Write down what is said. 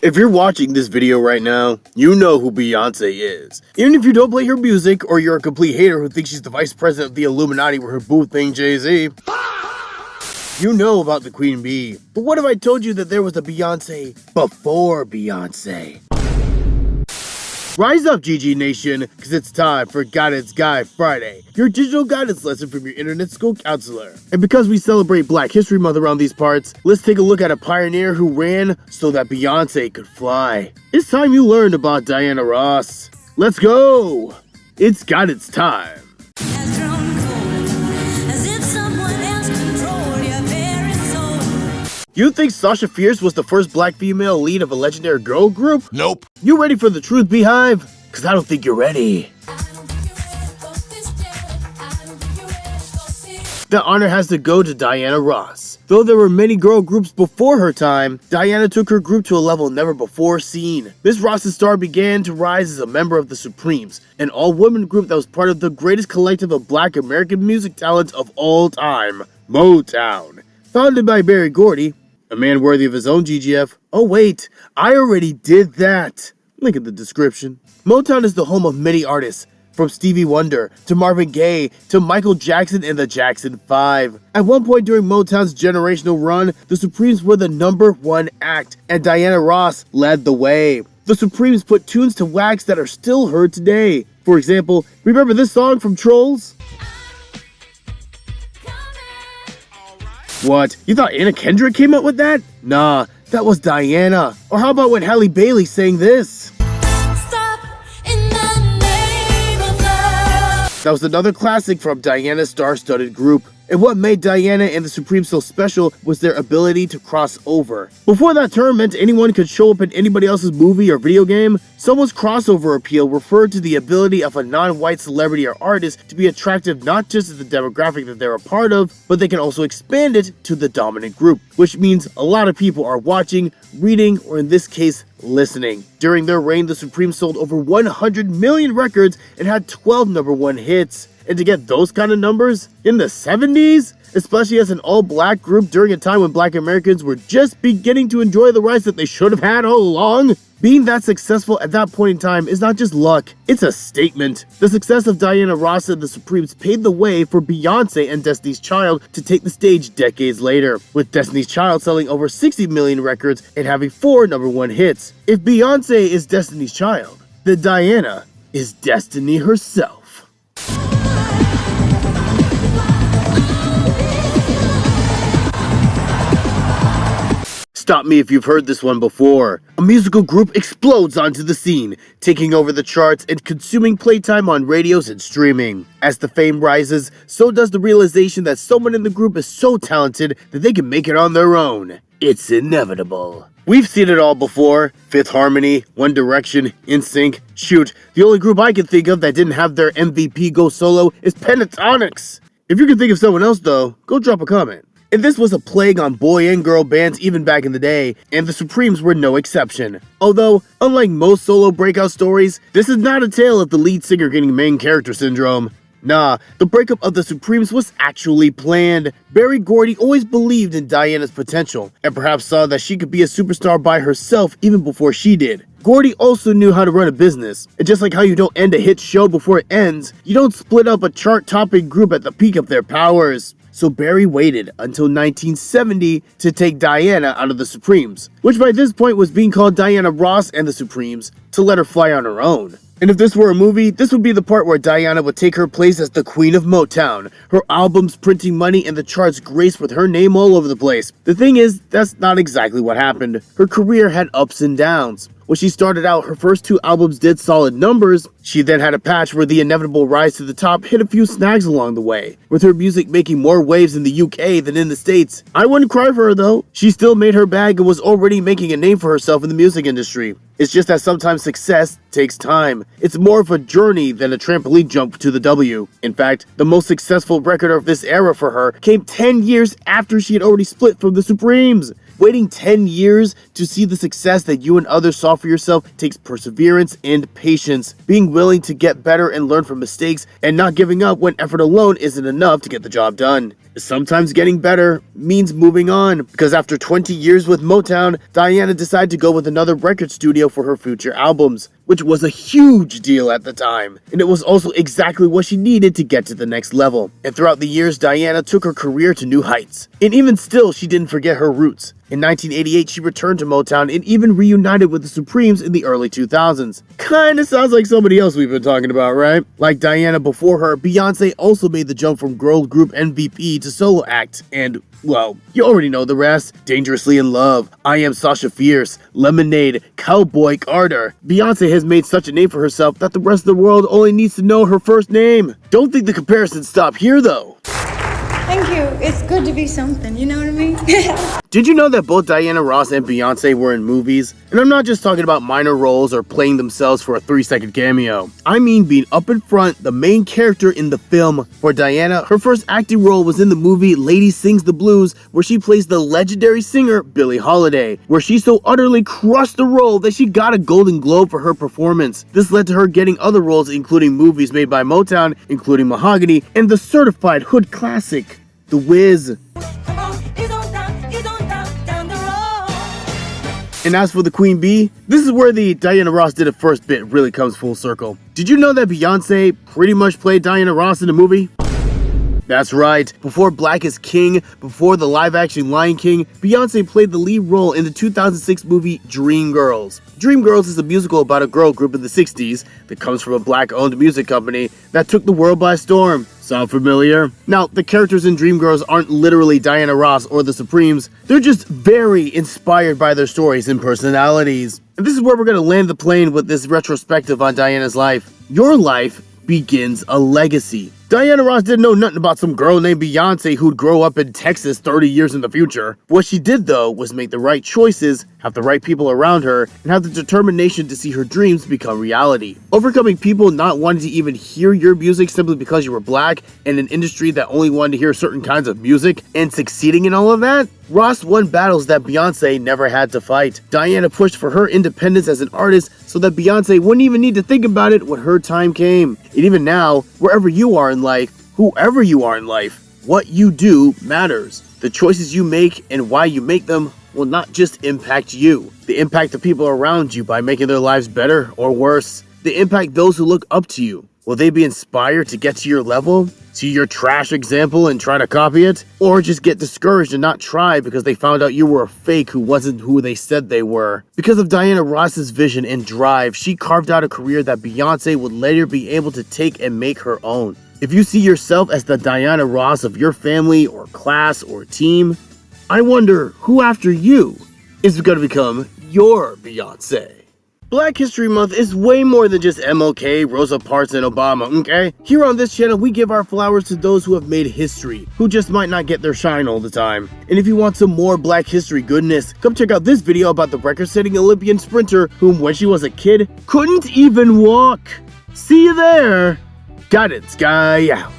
If you're watching this video right now, you know who Beyonce is. Even if you don't play her music, or you're a complete hater who thinks she's the vice president of the Illuminati with her boo thing Jay-Z, you know about the Queen Bee. But what if I told you that there was a Beyonce before Beyonce? Rise up, GG Nation, because it's time for Guidance Guy Friday, your digital guidance lesson from your internet school counselor. And because we celebrate Black History Month around these parts, let's take a look at a pioneer who ran so that Beyonce could fly. It's time you learned about Diana Ross. Let's go! It's guidance time. You think Sasha Fierce was the first black female lead of a legendary girl group? Nope. You ready for the truth, Beehive? Cause I don't think you're ready. The honor has to go to Diana Ross. Though there were many girl groups before her time, Diana took her group to a level never before seen. Miss Ross's star began to rise as a member of the Supremes, an all-women group that was part of the greatest collective of black American music talents of all time, Motown. Founded by Gordy, a man worthy of his own GGF. Oh wait, I already did that. Link in the description. Motown is the home of many artists, from Stevie Wonder to Marvin Gaye to Michael Jackson and the Jackson 5. At one point during Motown's generational run, the Supremes were the #1 act, and Diana Ross led the way. The Supremes put tunes to wax that are still heard today. For example, remember this song from Trolls? What? You thought Anna Kendrick came up with that? Nah, that was Diana. Or how about when Halle Bailey sang this? Stop in the name of love. That was another classic from Diana's star-studded group. And what made Diana and the Supremes so special was their ability to cross over. Before that term meant anyone could show up in anybody else's movie or video game, someone's crossover appeal referred to the ability of a non-white celebrity or artist to be attractive not just to the demographic that they're a part of, but they can also expand it to the dominant group, which means a lot of people are watching, reading, or in this case, listening. During their reign, the Supremes sold over 100 million records and had 12 #1 hits. And to get those kind of numbers in the 70s, especially as an all-black group during a time when black Americans were just beginning to enjoy the rights that they should have had all along, being that successful at that point in time is not just luck, it's a statement. The success of Diana Ross and the Supremes paved the way for Beyonce and Destiny's Child to take the stage decades later, with Destiny's Child selling over 60 million records and having 4 #1 hits. If Beyonce is Destiny's Child, then Diana is Destiny herself. Stop me if you've heard this one before. A musical group explodes onto the scene, taking over the charts and consuming playtime on radios and streaming. As the fame rises, so does the realization that someone in the group is so talented that they can make it on their own. It's inevitable. We've seen it all before. Fifth Harmony, One Direction, NSYNC. Shoot, the only group I can think of that didn't have their MVP go solo is Pentatonix. If you can think of someone else though, go drop a comment. And this was a plague on boy and girl bands even back in the day, and the Supremes were no exception. Although, unlike most solo breakout stories, this is not a tale of the lead singer getting main character syndrome. Nah, the breakup of the Supremes was actually planned. Gordy always believed in Diana's potential, and perhaps saw that she could be a superstar by herself even before she did. Gordy also knew how to run a business, and just like how you don't end a hit show before it ends, you don't split up a chart-topping group at the peak of their powers. So Barry waited until 1970 to take Diana out of the Supremes, which by this point was being called Diana Ross and the Supremes, to let her fly on her own. And if this were a movie, this would be the part where Diana would take her place as the Queen of Motown, her albums printing money and the charts graced with her name all over the place. The thing is, that's not exactly what happened. Her career had ups and downs. When she started out, her first 2 albums did solid numbers. She then had a patch where the inevitable rise to the top hit a few snags along the way, with her music making more waves in the UK than in the States. I wouldn't cry for her though. She still made her bag and was already making a name for herself in the music industry. It's just that sometimes success takes time. It's more of a journey than a trampoline jump to the W. In fact, the most successful record of this era for her came 10 years after she had already split from the Supremes. Waiting 10 years to see the success that you and others saw for yourself takes perseverance and patience, being willing to get better and learn from mistakes, and not giving up when effort alone isn't enough to get the job done. Sometimes getting better means moving on, because after 20 years with Motown, Diana decided to go with another record studio for her future albums, which was a huge deal at the time, and it was also exactly what she needed to get to the next level. And throughout the years, Diana took her career to new heights, and even still, she didn't forget her roots. In 1988, she returned to Motown and even reunited with the Supremes in the early 2000s. Kinda sounds like somebody else we've been talking about, right? Like Diana before her, Beyonce also made the jump from girl group MVP to solo act, and well, you already know the rest. Dangerously in Love, I Am Sasha Fierce, Lemonade, Cowboy Carter. Beyonce has made such a name for herself that the rest of the world only needs to know her first name. Don't think the comparisons stop here though. Thank you. It's good to be something, you know what I mean? Did you know that both Diana Ross and Beyonce were in movies? And I'm not just talking about minor roles or playing themselves for a 3-second cameo. I mean being up in front, the main character in the film. For Diana, her first acting role was in the movie Lady Sings the Blues, where she plays the legendary singer Billie Holiday, where she so utterly crushed the role that she got a Golden Globe for her performance. This led to her getting other roles, including movies made by Motown, including Mahogany, and the certified hood classic, The Wiz. And as for the Queen Bee, this is where the Diana Ross did it first bit really comes full circle. Did you know that Beyonce pretty much played Diana Ross in the movie? That's right, before Black is King, before the live-action Lion King, Beyonce played the lead role in the 2006 movie Dreamgirls. Dreamgirls is a musical about a girl group in the 60s that comes from a black-owned music company that took the world by storm. Sound familiar? Now, the characters in Dreamgirls aren't literally Diana Ross or the Supremes, they're just very inspired by their stories and personalities. And this is where we're going to land the plane with this retrospective on Diana's life. Your life begins a legacy. Diana Ross didn't know nothing about some girl named Beyonce who'd grow up in Texas 30 years in the future. What she did though was make the right choices, have the right people around her, and have the determination to see her dreams become reality. Overcoming people not wanting to even hear your music simply because you were black in an industry that only wanted to hear certain kinds of music, and succeeding in all of that, Ross won battles that Beyonce never had to fight. Diana pushed for her independence as an artist so that Beyonce wouldn't even need to think about it when her time came. And even now, wherever you are in life, whoever you are in life, what you do matters. The choices you make and why you make them will not just impact you. They impact the people around you by making their lives better or worse. They impact those who look up to you. Will they be inspired to get to your level? See your trash example and try to copy it? Or just get discouraged and not try because they found out you were a fake who wasn't who they said they were? Because of Diana Ross's vision and drive, she carved out a career that Beyonce would later be able to take and make her own. If you see yourself as the Diana Ross of your family or class or team, I wonder who after you is going to become your Beyonce. Black History Month is way more than just MLK, Rosa Parks, and Obama, okay? Here on this channel, we give our flowers to those who have made history, who just might not get their shine all the time. And if you want some more Black History goodness, come check out this video about the record-setting Olympian sprinter whom, when she was a kid, couldn't even walk. See you there. Guidance Guy out.